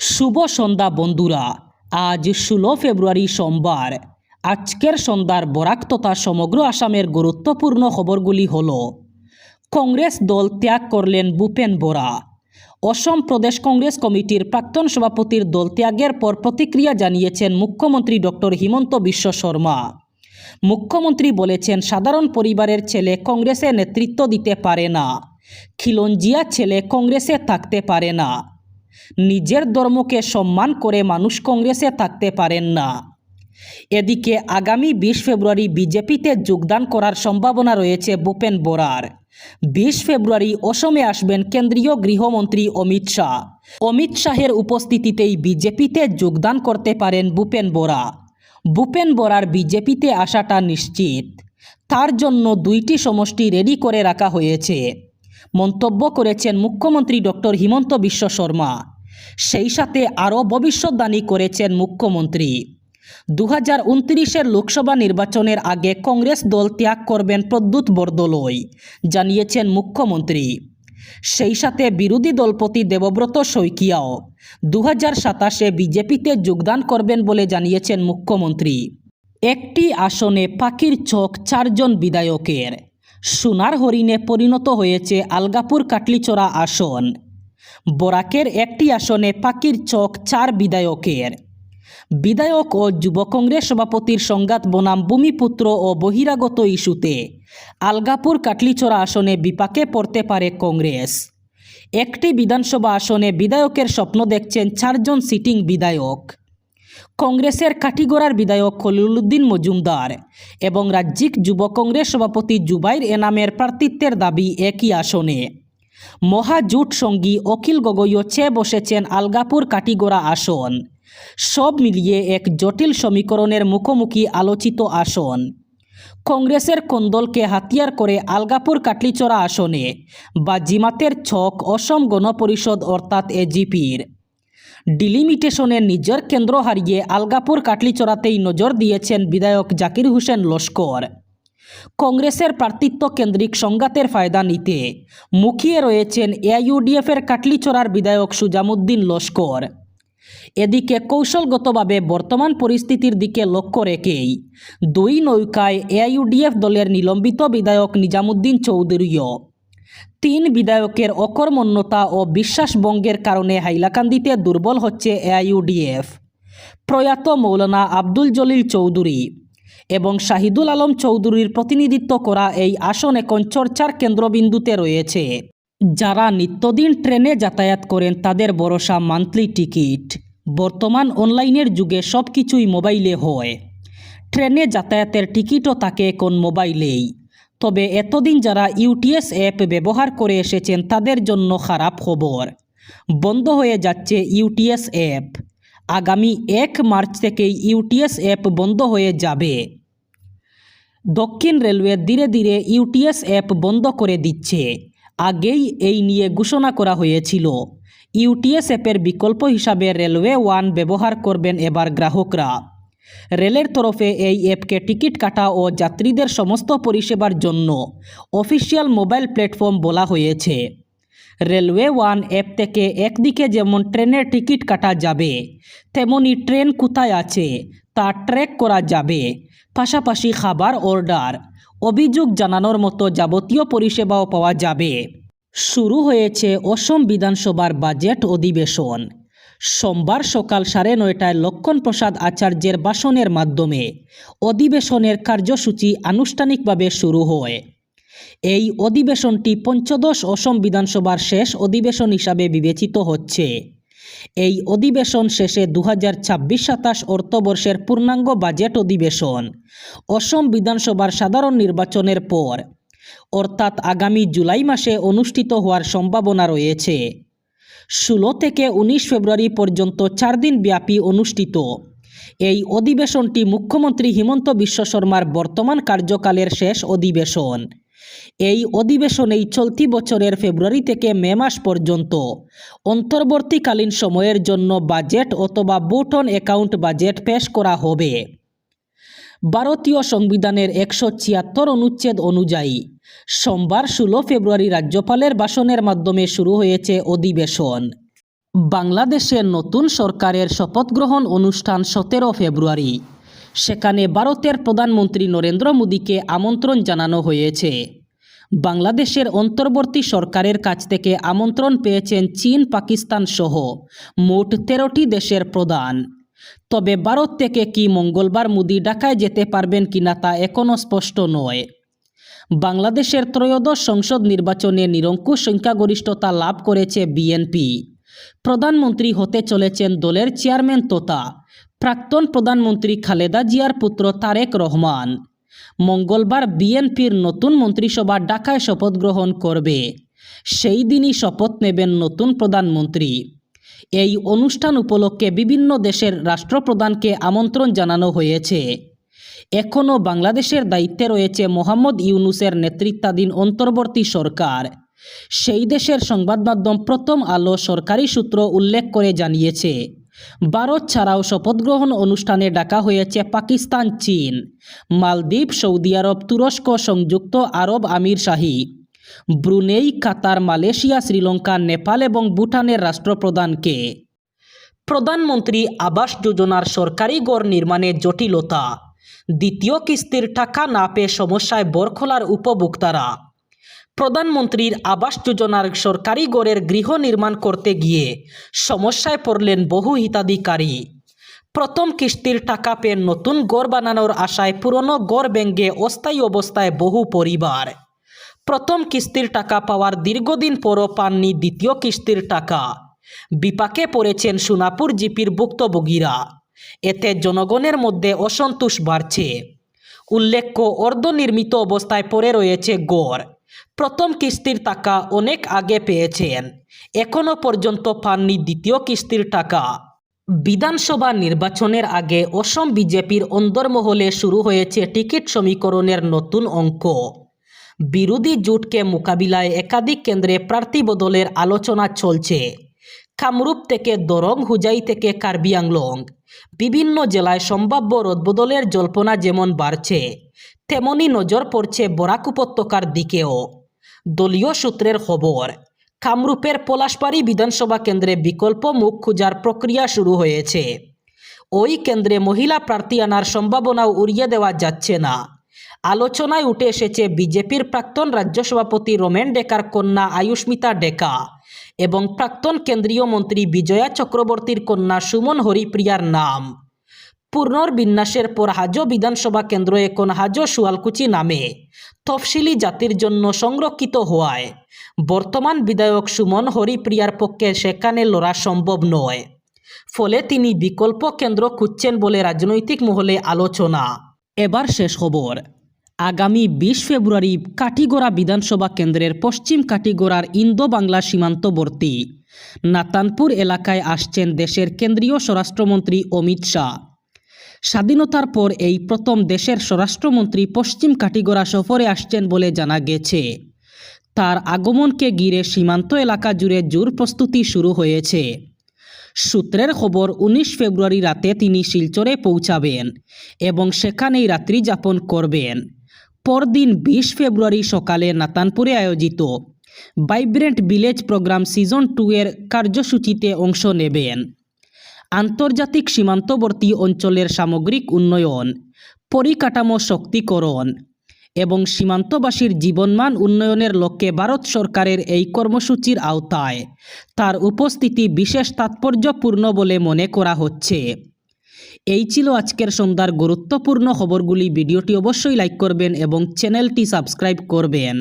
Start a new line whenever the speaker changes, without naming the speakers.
শুভ সন্ধ্যা বন্ধুরা। আজ 16 ফেব্রুয়ারি সোমবার। আজকের সন্ধ্যার বরাক তথা সমগ্র আসামের গুরুত্বপূর্ণ খবরগুলি হল: কংগ্রেস দল ত্যাগ করলেন ভূপেন বরা। অসম প্রদেশ কংগ্রেস কমিটির প্রাক্তন সভাপতির দল ত্যাগের পর প্রতিক্রিয়া জানিয়েছেন মুখ্যমন্ত্রী ডক্টর হিমন্ত বিশ্ব শর্মা। মুখ্যমন্ত্রী বলেছেন, সাধারণ পরিবারের ছেলে কংগ্রেসে নেতৃত্ব দিতে পারে না, খিলঞ্জিয়া ছেলে কংগ্রেসে থাকতে পারে না, নিজের ধর্মকে সম্মান করে মানুষ কংগ্রেসে থাকতে পারেন না। এদিকে আগামী 20 ফেব্রুয়ারি বিজেপিতে যোগদান করার সম্ভাবনা রয়েছে ভূপেন বরার। 20 ফেব্রুয়ারি অসমে আসবেন কেন্দ্রীয় গৃহমন্ত্রী অমিত শাহ। অমিত শাহের উপস্থিতিতেই বিজেপিতে যোগদান করতে পারেন ভূপেন বরা। ভূপেন বরার বিজেপিতে আসাটা নিশ্চিত। তার জন্য 2টি সমষ্টি রেডি করে রাখা হয়েছে, মন্তব্য করেছেন মুখ্যমন্ত্রী ডক্টর হিমন্ত বিশ্ব শর্মা। সেই সাথে আরও ভবিষ্যদ্বাণী করেছেন মুখ্যমন্ত্রী। 2029-এর লোকসভা নির্বাচনের আগে কংগ্রেস দল ত্যাগ করবেন প্রদ্যুৎ বরদলৈ, জানিয়েছেন মুখ্যমন্ত্রী। সেই সাথে বিরোধী দলপতি দেবব্রত শইকিয়াও 2027-এ বিজেপিতে যোগদান করবেন বলে জানিয়েছেন মুখ্যমন্ত্রী। একটি আসনে পাখির চোখ 4 জন বিধায়কের। সোনার হরিণে পরিণত হয়েছে আলগাপুর কাটলিচড়া আসন। বরাকের একটি আসনে পাখির চোখ 4 বিধায়কের। বিধায়ক ও যুব কংগ্রেস সভাপতির সংঘাত বনাম ভূমিপুত্র ও বহিরাগত ইস্যুতে আলগাপুর কাটলিচড়া আসনে বিপাকে পড়তে পারে কংগ্রেস। একটি বিধানসভা আসনে বিধায়কের স্বপ্ন দেখছেন 4 জন সিটিং বিধায়ক। কংগ্রেসের কাঠিগড়ার বিধায়ক খলিলুদ্দিন মজুমদার এবং রাজ্যিক যুব কংগ্রেস সভাপতি জুবাইর এনামের প্রার্থিত্বের দাবি একই আসনে। মহাজোট সঙ্গী অখিল গগৈও চেয়ে বসেছেন আলগাপুর কাঠিগড়া আসন। সব মিলিয়ে এক জটিল সমীকরণের মুখোমুখি আলোচিত আসন। কংগ্রেসের কোন্দলকে হাতিয়ার করে আলগাপুর কাটলিচড়া আসনে বাজিমাতের ছক অসম গণপরিষদ অর্থাৎ এজিপির। ডিলিমিটেশনে নিজের কেন্দ্র হারিয়ে আলগাপুর কাটলিচড়াতেই নজর দিয়েছেন বিধায়ক জাকির হোসেন লস্কর। কংগ্রেসের প্রার্থিত্ব কেন্দ্রিক সংঘাতের ফায়দা নিতে মুখিয়ে রয়েছেন এআইইউডিএফের কাটলিচড়ার বিধায়ক সুজামুদ্দিন লস্কর। এদিকে কৌশলগতভাবে বর্তমান পরিস্থিতির দিকে লক্ষ্য রেখেই 2 নৌকায় এআইইউডিএফ দলের নিলম্বিত বিধায়ক নিজামুদ্দিন চৌধুরীও। 3 বিধায়কের অকর্মণ্যতা ও বিশ্বাসভঙ্গের কারণে হাইলাকান্দিতে দুর্বল হচ্ছে এআইইউডিএফ। প্রয়াত মৌলানা আব্দুল জলিল চৌধুরী এবং শাহিদুল আলম চৌধুরীর প্রতিনিধিত্ব করা এই আসন এখন চর্চার কেন্দ্রবিন্দুতে রয়েছে। যারা নিত্যদিন ট্রেনে যাতায়াত করেন তাদের ভরসা মান্থলি টিকিট। বর্তমান অনলাইনের যুগে সব কিছুই মোবাইলে হয়। ট্রেনে যাতায়াতের টিকিটও থাকে এখন মোবাইলেই। তবে এতদিন যারা ইউটিএস অ্যাপ ব্যবহার করে এসেছেন তাদের জন্য খারাপ খবর। বন্ধ হয়ে যাচ্ছে ইউটিএস অ্যাপ। আগামী 1 মার্চ থেকেই ইউটিএস অ্যাপ বন্ধ হয়ে যাবে। দক্ষিণ রেলওয়ে ধীরে ধীরে ইউটিএস অ্যাপ বন্ধ করে দিচ্ছে। আগেই এই নিয়ে ঘোষণা করা হয়েছিল। ইউটিএস অ্যাপের বিকল্প হিসাবে রেলওয়ে ওয়ান ব্যবহার করবেন এবার গ্রাহকরা। রেলের তরফে এই অ্যাপকে টিকিট কাটা ও যাত্রীদের সমস্ত পরিষেবার জন্য অফিসিয়াল মোবাইল প্ল্যাটফর্ম বলা হয়েছে। রেলওয়ে ওয়ান অ্যাপ থেকে একদিকে যেমন ট্রেনের টিকিট কাটা যাবে, তেমনি ট্রেন কোথায় আছে তা ট্র্যাক করা যাবে। পাশাপাশি খাবার অর্ডার, অভিযোগ জানানোর মতো যাবতীয় পরিষেবাও পাওয়া যাবে। শুরু হয়েছে অসম বিধানসভার বাজেট অধিবেশন। সোমবার সকাল 9:30টায় লক্ষণ প্রসাদ আচার্যের ভাষণের মাধ্যমে অধিবেশনের কার্যসূচি আনুষ্ঠানিকভাবে শুরু হয়। এই অধিবেশনটি পঞ্চদশ অসম বিধানসভার শেষ অধিবেশন হিসাবে বিবেচিত হচ্ছে। এই অধিবেশন শেষে 2026-27 অর্থবর্ষের পূর্ণাঙ্গ বাজেট অধিবেশন অসম বিধানসভার সাধারণ নির্বাচনের পর অর্থাৎ আগামী জুলাই মাসে অনুষ্ঠিত হওয়ার সম্ভাবনা রয়েছে। 16 থেকে 19 ফেব্রুয়ারি পর্যন্ত 4 দিন ব্যাপী অনুষ্ঠিত এই অধিবেশনটি মুখ্যমন্ত্রী হিমন্ত বিশ্ব শর্মার বর্তমান কার্যকালের শেষ অধিবেশন। এই অধিবেশনেই চলতি বছরের ফেব্রুয়ারি থেকে মে মাস পর্যন্ত অন্তর্বর্তীকালীন সময়ের জন্য বাজেট অথবা ভোট অন অ্যাকাউন্ট বাজেট পেশ করা হবে। ভারতীয় সংবিধানের 176 অনুচ্ছেদ অনুযায়ী সোমবার 16 ফেব্রুয়ারি রাজ্যপালের ভাষণের মাধ্যমে শুরু হয়েছে অধিবেশন। বাংলাদেশের নতুন সরকারের শপথ গ্রহণ অনুষ্ঠান 17 ফেব্রুয়ারি। সেখানে ভারতের প্রধানমন্ত্রী নরেন্দ্র মোদীকে আমন্ত্রণ জানানো হয়েছে। বাংলাদেশের অন্তর্বর্তী সরকারের কাছ থেকে আমন্ত্রণ পেয়েছেন চীন, পাকিস্তান সহ মোট 13টি দেশের প্রধান। তবে ভারত থেকে কি মঙ্গলবার মোদী ঢাকায় যেতে পারবেন কিনা তা এখনও স্পষ্ট নয়। বাংলাদেশের ত্রয়োদশ সংসদ নির্বাচনে নিরঙ্কুশ সংখ্যাগরিষ্ঠতা লাভ করেছে বিএনপি। প্রধানমন্ত্রী হতে চলেছেন দলের চেয়ারম্যান তথা প্রাক্তন প্রধানমন্ত্রী খালেদা জিয়ার পুত্র তারেক রহমান। মঙ্গলবার বিএনপির নতুন মন্ত্রিসভা ঢাকায় শপথ গ্রহণ করবে। সেই দিনই শপথ নেবেন নতুন প্রধানমন্ত্রী। এই অনুষ্ঠান উপলক্ষে বিভিন্ন দেশের রাষ্ট্রপ্রধানকে আমন্ত্রণ জানানো হয়েছে। এখনও বাংলাদেশের দায়িত্বে রয়েছে মোহাম্মদ ইউনূসের নেতৃত্বাধীন অন্তর্বর্তী সরকার। সেই দেশের সংবাদ মাধ্যম প্রথম আলো সরকারি সূত্র উল্লেখ করে জানিয়েছে, ভারত ছাড়াও শপথ গ্রহণ অনুষ্ঠানে ডাকা হয়েছে পাকিস্তান, চীন, মালদ্বীপ, সৌদি আরব, তুরস্ক, সংযুক্ত আরব আমিরশাহী, ব্রুনেই, কাতার, মালয়েশিয়া, শ্রীলঙ্কা, নেপাল এবং ভুটানের রাষ্ট্রপ্রধানকে। প্রধানমন্ত্রী আবাস যোজনার সরকারি ঘর নির্মাণে জটিলতা, দ্বিতীয় কিস্তির টাকা না পেয়ে সমস্যায় বরখোলার উপভোক্তারা। প্রধানমন্ত্রীর আবাস যোজনার সরকারি ঘরের গৃহ নির্মাণ করতে গিয়ে সমস্যায় পড়লেন বহু হিতাধিকারী। প্রথম কিস্তির টাকা পেয়ে নতুন ঘর বানানোর আশায় পুরনো ঘর ভেঙে অস্থায়ী অবস্থায় বহু পরিবার। প্রথম কিস্তির টাকা পাওয়ার দীর্ঘদিন পরও পাননি দ্বিতীয় কিস্তির টাকা। বিপাকে পড়েছেন সোনাপুর জিপির ভুক্তভোগীরা। এতে জনগণের মধ্যে অসন্তোষ বাড়ছে। উল্লেখ্য, অর্ধনির্মিত অবস্থায় পড়ে রয়েছে ঘর। প্রথম কিস্তির টাকা অনেক আগে পেয়েছেন, এখনও পর্যন্ত পাননি দ্বিতীয় কিস্তির টাকা। বিধানসভা নির্বাচনের আগে অসম বিজেপির অন্দরমহলে শুরু হয়েছে টিকিট সমীকরণের নতুন অঙ্ক। বিরোধী জোটকে মোকাবিলায় একাধিক কেন্দ্রে প্রার্থী বদলের আলোচনা চলছে। কামরূপ থেকে দরং, হুজাই থেকে কার্বি আংলং, বিভিন্ন জেলায় সম্ভাব্য রদবদলের জল্পনা যেমন বাড়ছে, তেমনি নজর পড়ছে বরাক উপত্যকার দিকেও। দলীয় সূত্রের খবর, কামরূপের পলাশবাড়ী বিধানসভা কেন্দ্রে বিকল্প মুখ খোঁজার প্রক্রিয়া শুরু হয়েছে। ওই কেন্দ্রে মহিলা প্রার্থী আনার সম্ভাবনাও উড়িয়ে দেওয়া যাচ্ছে না। আলোচনায় উঠে এসেছে বিজেপির প্রাক্তন রাজ্য সভাপতি রমেন ডেকার কন্যা আয়ুষ্মিতা ডেকা এবং প্রাক্তন কেন্দ্রীয় মন্ত্রী বিজয়া চক্রবর্তীর কন্যা সুমন হরিপ্রিয়ার নাম। পুনর্বিন্যাসের পর হাজো বিধানসভা কেন্দ্র এখন হাজো শুয়ালকুচি নামে তফসিলি জাতির জন্য সংরক্ষিত হওয়ায় বর্তমান বিধায়ক সুমন হরিপ্রিয়ার পক্ষে সেখানে লড়া সম্ভব নয়। ফলে তিনি বিকল্প কেন্দ্র খুঁজছেন বলে রাজনৈতিক মহলে আলোচনা। এবার শেষ খবর, আগামী 20 ফেব্রুয়ারি কাঠিগড়া বিধানসভা কেন্দ্রের পশ্চিম কাঠিগড়ার ইন্দো বাংলা সীমান্তবর্তী নাতানপুর এলাকায় আসছেন দেশের কেন্দ্রীয় স্বরাষ্ট্রমন্ত্রী অমিত শাহ। স্বাধীনতার পর এই প্রথম দেশের স্বরাষ্ট্রমন্ত্রী পশ্চিম কাঠিগড়া সফরে আসছেন বলে জানা গেছে। তার আগমনকে ঘিরে সীমান্ত এলাকা জুড়ে জোর প্রস্তুতি শুরু হয়েছে। সূত্রের খবর, 19 ফেব্রুয়ারি রাতে তিনি শিলচরে পৌঁছাবেন এবং সেখানেই রাত্রি যাপন করবেন। পরদিন 20 ফেব্রুয়ারি সকালে নাতানপুরে আয়োজিত ভাইব্রেন্ট ভিলেজ প্রোগ্রাম সিজন 2 এর কার্যসূচিতে অংশ নেবেন। আন্তর্জাতিক সীমান্তবর্তী অঞ্চলের সামগ্রিক উন্নয়ন, পরিকাঠামো শক্তিকরণ এবং সীমান্তবাসীর জীবনমান উন্নয়নের লক্ষ্যে ভারত সরকারের এই কর্মসূচির আওতায় তার উপস্থিতি বিশেষ তাৎপর্যপূর্ণ বলে মনে করা হচ্ছে। এই ছিল আজকের সন্ধ্যার গুরুত্বপূর্ণ খবরগুলি। ভিডিওটি অবশ্যই লাইক করবেন এবং চ্যানেলটি সাবস্ক্রাইব করবেন।